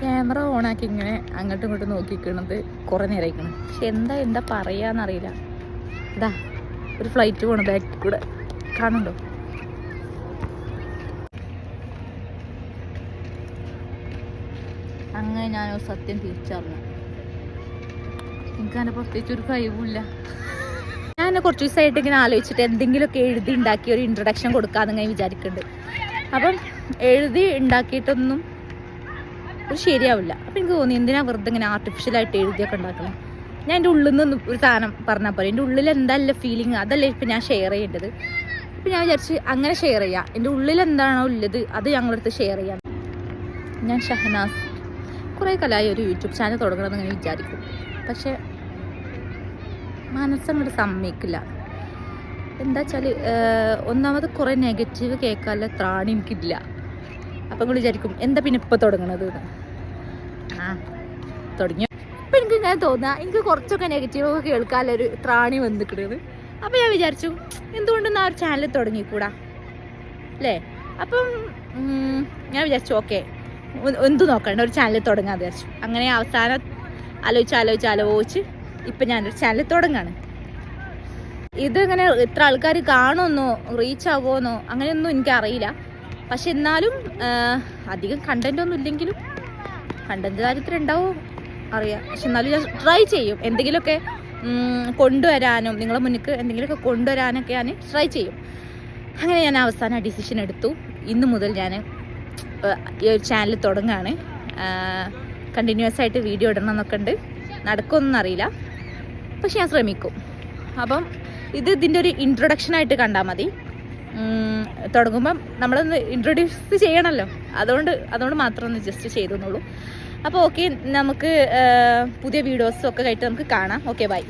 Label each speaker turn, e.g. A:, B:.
A: Camera ഓണാക്കി ഇങ്ങനെ അങ്ങോട്ടും ഇങ്ങോട്ടും നോക്കിക്കണത് കുറേ നേരമായിക്കണം. പക്ഷെ എന്താ പറയാന്നറിയില്ല. ഇതാ ഒരു ഫ്ലൈറ്റ് പോണ ബാക്കിൽ കൂടെ കാണുന്നുണ്ടോ? അങ്ങനെ ഞാൻ സത്യം തിരിച്ചറിഞ്ഞു. എനിക്കതിനെ പ്രത്യേകിച്ച് ഒരു കഴിവില്ല. ഞാൻ കുറച്ച് ദിവസമായിട്ട് ഇങ്ങനെ ആലോചിച്ചിട്ട് എന്തെങ്കിലുമൊക്കെ എഴുതി ഉണ്ടാക്കി ഒരു ഇൻട്രൊഡക്ഷൻ കൊടുക്കാമെന്ന് ഞാൻ വിചാരിക്കുന്നുണ്ട്. അപ്പം എഴുതി ഉണ്ടാക്കിയിട്ടൊന്നും ഒരു ശരിയാവില്ല. അപ്പം എനിക്ക് തോന്നി എന്തിനാ വെറുതെ ഇങ്ങനെ ആർട്ടിഫിഷ്യലായിട്ട് എഴുതിയൊക്കെ ഉണ്ടാക്കണം. ഞാൻ എൻ്റെ ഉള്ളിൽ നിന്ന് ഒരു സാധനം പറഞ്ഞാൽ പോലെ എൻ്റെ ഉള്ളിൽ എന്താല്ല ഫീലിംഗ് അതല്ലേ ഇപ്പം ഞാൻ ഷെയർ ചെയ്യേണ്ടത്. അപ്പം ഞാൻ വിചാരിച്ച് അങ്ങനെ ഷെയർ ചെയ്യാം. എൻ്റെ ഉള്ളിൽ എന്താണോ ഉള്ളത് അത് ഞങ്ങളടുത്ത് ഷെയർ ചെയ്യാം. ഞാൻ ഷഹനാസ് കുറേ കാലമായി ഒരു യൂട്യൂബ് ചാനൽ തുടങ്ങണമെന്ന് ഇങ്ങനെ വിചാരിക്കും. പക്ഷേ മനസ്സങ്ങോട്ട് സമ്മതിക്കില്ല. എന്താ വെച്ചാൽ ഒന്നാമത് കുറേ നെഗറ്റീവ് കേൾക്കാനുള്ള ത്രാണി എനിക്കില്ല. അപ്പം നിങ്ങൾ വിചാരിക്കും എന്താ പിന്നെ ഇപ്പം തുടങ്ങണത് എന്ന്. തുടങ്ങി ഇപ്പം എനിക്ക് ഇങ്ങനെ തോന്നുക എനിക്ക് കുറച്ചൊക്കെ നെഗറ്റീവൊക്കെ കേൾക്കാനുള്ളൊരു ത്രാണി വന്നിക്കിടത്. അപ്പം ഞാൻ വിചാരിച്ചു എന്തുകൊണ്ടൊന്നും ആ ഒരു ചാനൽ തുടങ്ങിക്കൂടാ അല്ലേ. അപ്പം ഞാൻ വിചാരിച്ചു ഓക്കെ എന്തു നോക്കണ്ട ഒരു ചാനൽ തുടങ്ങാൻ വിചാരിച്ചു. അങ്ങനെ അവസാനം ആലോചിച്ച് ഇപ്പം ഞാനൊരു ചാനൽ തുടങ്ങാണ്. ഇതിങ്ങനെ ഇത്ര ആൾക്കാർ കാണുമെന്നോ റീച്ച് ആകുമെന്നോ അങ്ങനെയൊന്നും എനിക്കറിയില്ല. പക്ഷെ എന്നാലും അധികം കണ്ടന്റ് ഒന്നും ഇല്ലെങ്കിലും കണ്ടന്റ് കാര്യത്തിൽ ഉണ്ടാവും അറിയാം. പക്ഷെ എന്നാലും ഞാൻ ട്രൈ ചെയ്യും എന്തെങ്കിലുമൊക്കെ കൊണ്ടുവരാനും നിങ്ങളെ മുന്നിലേക്ക് എന്തെങ്കിലുമൊക്കെ കൊണ്ടുവരാനൊക്കെ ഞാൻ ട്രൈ ചെയ്യും. അങ്ങനെ ഞാൻ അവസാനം ഡിസിഷൻ എടുത്തു. ഇന്ന് മുതൽ ഞാൻ ഈ ഒരു ചാനൽ തുടങ്ങുകയാണ്. കണ്ടിന്യൂസ് ആയിട്ട് വീഡിയോ ഇടണം എന്നൊക്കെ ഉണ്ട്. നടക്കുമെന്നൊന്നും അറിയില്ല, പക്ഷെ ഞാൻ ശ്രമിക്കും. അപ്പം ഇതിൻ്റെ ഒരു ഇൻട്രൊഡക്ഷനായിട്ട് കണ്ടാൽ മതി. തുടങ്ങുമ്പം നമ്മളൊന്ന് ഇൻട്രൊഡ്യൂസ് ചെയ്യണമല്ലോ, അതുകൊണ്ട് മാത്രം ഒന്ന് ജസ്റ്റ് ചെയ്തെന്നുള്ളൂ. അപ്പോൾ ഓക്കെ, നമുക്ക് പുതിയ വീഡിയോസും ഒക്കെ ആയിട്ട് നമുക്ക് കാണാം. Okay, by.